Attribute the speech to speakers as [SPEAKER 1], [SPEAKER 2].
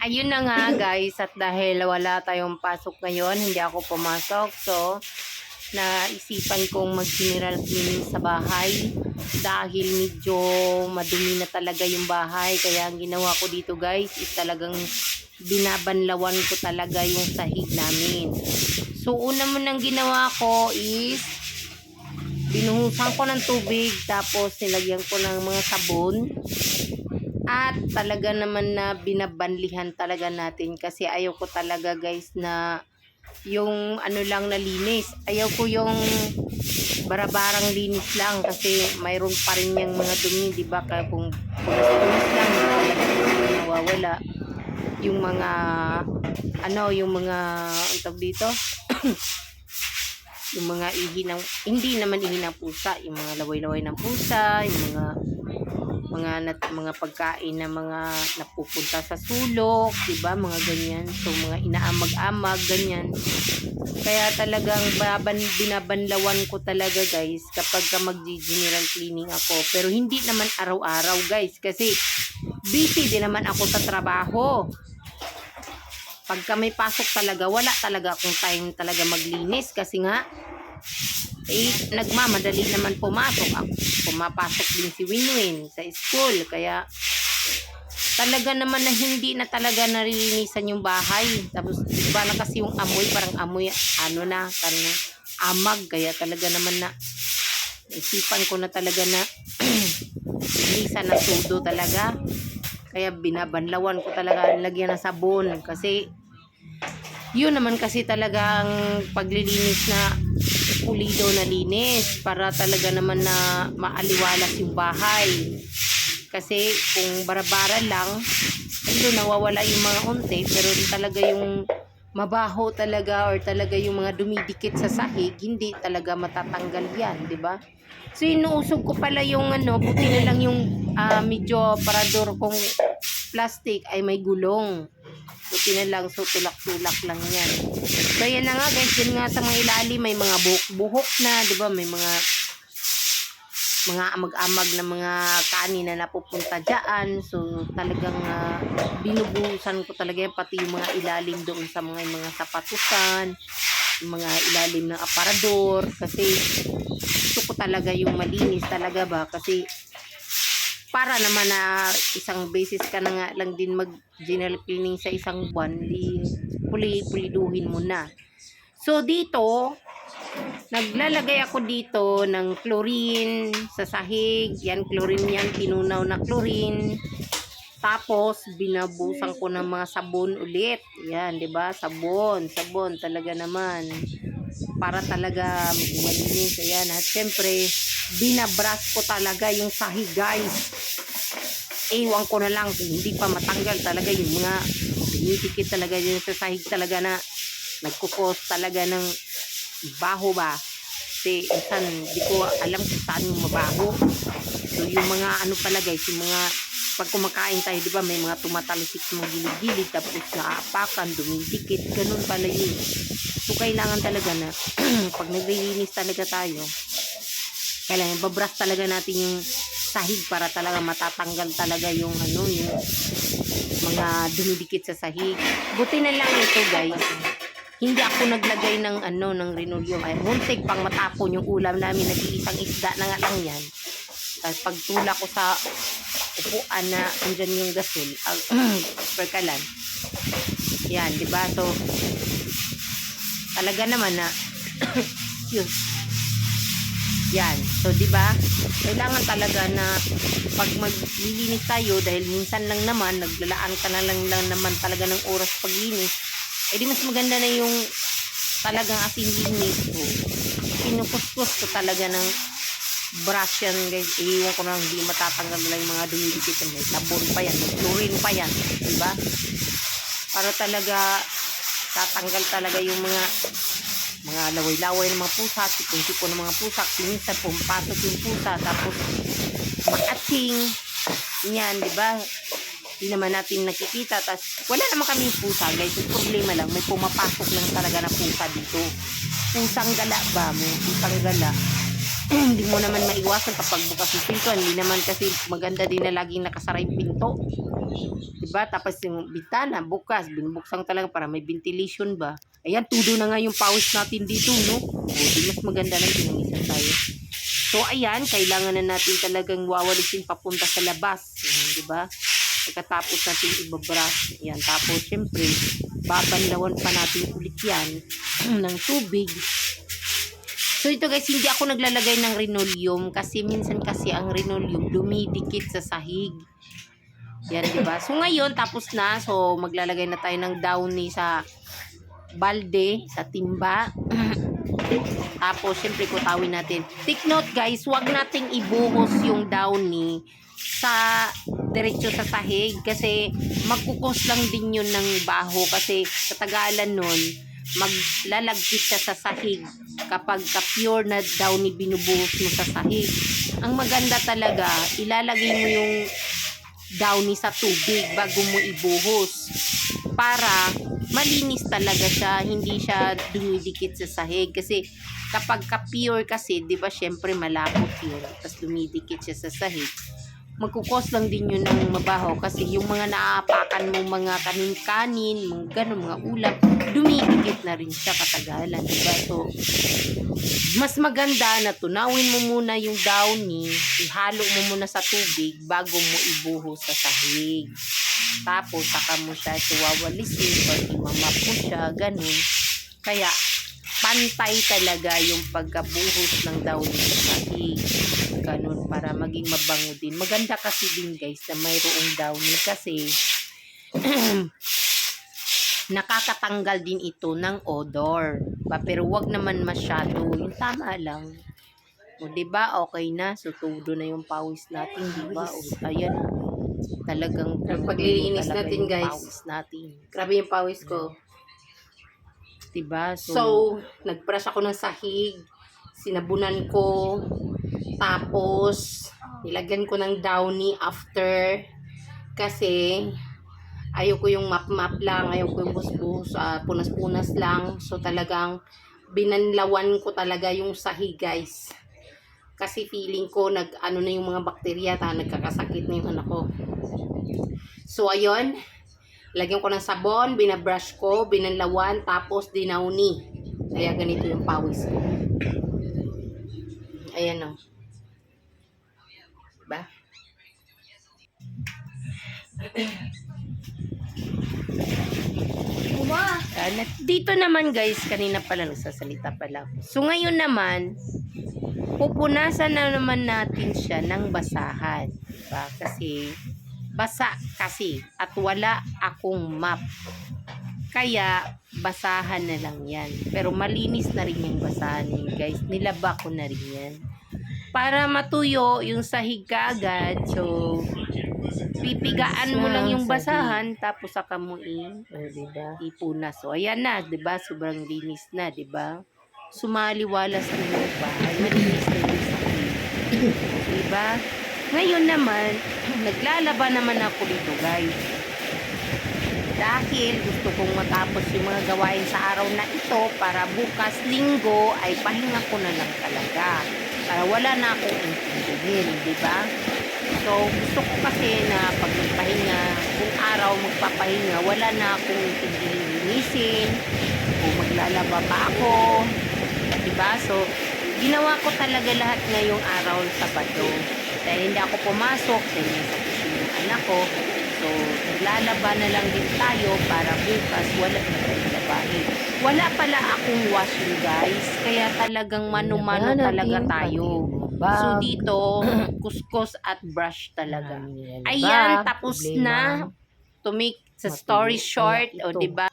[SPEAKER 1] Ayun na nga guys, at dahil wala tayong pasok ngayon, hindi ako pumasok. So, naisipan kong mag-general cleaning sa bahay dahil medyo madumi na talaga yung bahay. Kaya ang ginawa ko dito guys is talagang binabanlawan ko talaga yung sahig namin. So, una mo nang ginawa ko is binuhusan ko ng tubig, tapos nilagyan ko ng mga sabon. At talaga naman na binabanlihan talaga natin kasi ayaw ko talaga guys na yung ano lang na linis. Ayaw ko yung barabarang linis lang kasi mayroon pa rin yung mga dumi, di ba? Kaya kung pulis lang, talaga nawawala yung mga yung mga tawag dito yung mga ihi ng, hindi naman ihi ng pusa, yung mga laway-laway ng pusa, yung mga pagkain na mga napupunta sa sulok, 'di ba? Mga ganyan. So mga inaamag-amag ganyan. Kaya talagang binabanlawan ko talaga guys kapag mag-general cleaning ako. Pero hindi naman araw-araw guys kasi busy din naman ako sa trabaho. Pagka may pasok talaga, wala talaga akong time talaga maglinis kasi nga nagmamadali naman pumasok ako. Pumapasok din si Winwin sa school. Kaya talaga naman na hindi na talaga narilinisan yung bahay. Tapos iba na kasi yung amoy, parang amoy karne amag. Kaya talaga naman na isipan ko na talaga na linisan na todo talaga. Kaya binabanlawan ko talaga, lagyan ng sabon kasi yun naman kasi talagang paglilinis na pulido na linis para talaga naman na maaliwalas yung bahay. Kasi kung barabara lang, doon nawawala yung mga unti, pero talaga yung mabaho talaga or talaga yung mga dumidikit sa sahig, hindi talaga matatanggal yan, di ba? So inuusog ko pala yung buti na lang yung medyo parador kong plastic ay may gulong. Buti na lang, so tulak-tulak lang yan. So yan na nga guys, yun nga sa mga ilalim may mga buhok na, di ba? May mga amag-amag na mga kanin na napupunta dyan. So talagang binubuhusan ko talaga yan, pati yung mga ilalim doon sa mga sapatusan, yung mga ilalim ng aparador, kasi gusto ko talaga yung malinis talaga ba, kasi para naman na isang beses ka na nga lang din mag-general cleaning sa isang buwan, di puliduhin mo na. So dito, naglalagay ako dito ng chlorine sa sahig. Yan, chlorine yan, tinunaw na chlorine. Tapos, binabusan ko ng mga sabon ulit. Yan, di ba? Sabon talaga naman. Para talaga malinis. Ayan, at syempre, binabrush ko talaga yung sahig guys. Ewan ko na lang, hindi pa matanggal talaga yung mga dinidikit talaga yun sa sahig talaga na nagkukos talaga ng baho ba. Kasi insan, di ko alam kung saan yung mabaho. So yung mga pala guys, yung mga pag kumakain tayo, di ba, may mga tumatalisik sa mga gilid-gilid, tapos naapakan, dumidikit, ganun pala yun. So kailangan talaga na pag naglilinis talaga tayo, kailangan babrush talaga natin yung sahig para talaga matatanggal talaga yung yung mga dumidikit sa sahig. Buti na lang ito guys, hindi ako naglagay ng ng linoleum. Ay muntik pang matapon yung ulam namin, nag-iisang isda na nga lang yan. Tapos pagtula ko sa upuan na andyan yung gasol, perkalan. Yan, di ba? So talaga naman na yun. Yan. So, di ba? Kailangan talaga na pag maglilinis tayo, dahil minsan lang naman, naglalaan ka na lang naman talaga ng oras paglinis, di mas maganda na yung talagang asin linis ko. Pinukuskus ko talaga ng brush yan guys. Iiwan ko na hindi matatanggal na yung mga dumidikit. May sabon pa yan, may chlorine pa yan. Di ba? Para talaga tatanggal talaga yung mga laway-laway ng mga pusa, tipon-tipon ng mga pusa, minsan pumapasok yung pusa, tapos maatsing, yan, di ba? Hindi naman natin nakikita, tapos wala naman kami pusa, guys. Yung problema lang, may pumapasok lang talaga na pusa dito. Pusang gala ba mo? Pusang gala. hindi mo naman maiwasan kapag bukas yung pinto. Hindi naman kasi maganda din na laging nakasara yung pinto. Diba? Tapos yung bintana, bukas, binubuksan talaga para may ventilation ba. Ayan, tudo na nga yung pawis natin dito, no? O, di mas maganda lang pinangisan tayo. So, ayan, kailangan na natin talagang wawalisin papunta sa labas. Diba? Pagkatapos natin ibabrush. Ayan, tapos, syempre, babanlawan pa natin ulit yan ng tubig. So, ito guys, hindi ako naglalagay ng linoleum kasi minsan kasi ang linoleum dumidikit sa sahig. Yan, diba? So, ngayon, tapos na. So, maglalagay na tayo ng downy sa balde, sa timba. Tapos, syempre, kutawin natin. Take note, guys, huwag nating ibuhos yung downy sa diretso sa sahig kasi magkukos lang din yun ng baho kasi sa tagalan nun, maglalagkit siya sa sahig kapag ka-pure na downy binubuhos mo sa sahig. Ang maganda talaga, ilalagay mo yung downy sa tubig bago mo ibuhos para malinis talaga siya, hindi siya dumidikit sa sahig kasi kapag ka-pure kasi, di ba syempre malapot yun tapos dumidikit siya sa sahig, magkukos lang din yun ng mabaho kasi yung mga naapakan mo mga kanin-kanin, mga ganun, mga ulam, dumidikit na rin siya katagalan, diba? So, mas maganda na tunawin mo muna yung downy, ihalo mo muna sa tubig bago mo ibuhos sa sahig. Tapos, saka mo siya wawalisin pag imamap mo siya, ganun. Kaya, pantay talaga yung pagkabuhos ng downy sa sahig. Ganun, para maging mabango din. Maganda kasi din guys na mayroong downy kasi nakakatanggal din ito ng odor. Pero wag naman masyado. Yung tama lang. O, diba? Okay na. So, todo na yung pawis natin. Diba? O, ayan. Talagang paglilinis natin guys. Pawis natin. Grabe yung pawis ko. Diba? So nag-brush ako ng sahig. Sinabunan ko. Tapos, nilagyan ko ng downy after. Kasi, ayoko yung map-map lang. Ayoko yung busbus. Punas-punas lang. So, talagang binanlawan ko talaga yung sahig, guys. Kasi feeling ko, ano na yung mga bakterya. Nagkakasakit na yung anak ko. So, ayun. Lagyan ko ng sabon. Binabrush ko. Binanlawan. Tapos, dinowny. Kaya ganito yung pawis ko. Ayan o. Diba? Dito naman guys, kanina pala nagsasalita pala. So ngayon naman, pupunasan na naman natin siya ng basahan. Diba? Kasi, basa kasi at wala akong map. Kaya, basahan na lang yan. Pero malinis na rin yung basahan yun guys. Nilaba ko na rin yan. Para matuyo yung sahig kaagad. So, pipigaan mo lang yung basahan. Tapos saka mo ipunas. So, ayan na. Diba? Sobrang linis na. Diba? Sumaliwalas na yung bahay. Malinis na yung sahig. Diba? Ngayon naman, naglalaba naman ako dito guys. Dahil gusto kong matapos yung mga gawain sa araw na ito para bukas linggo ay pahinga ko na lang talaga. Para wala na akong intindihin, di ba? So, gusto ko kasi na pag nagpahinga, kung araw magpapahinga, wala na akong intindihin linisin o maglalaba pa ako. Di ba? So, ginawa ko talaga lahat ngayong araw sa Sabado. Dahil hindi ako pumasok, dahil nasa kusina yung anak ko. So, naglalaba na lang din tayo para bukas wala na tayong labahin. Wala pala akong washing guys, kaya talagang mano-mano talaga tayo. So, dito, kuskus at brush talaga. Ayan, tapos na. To make sa story short, o diba?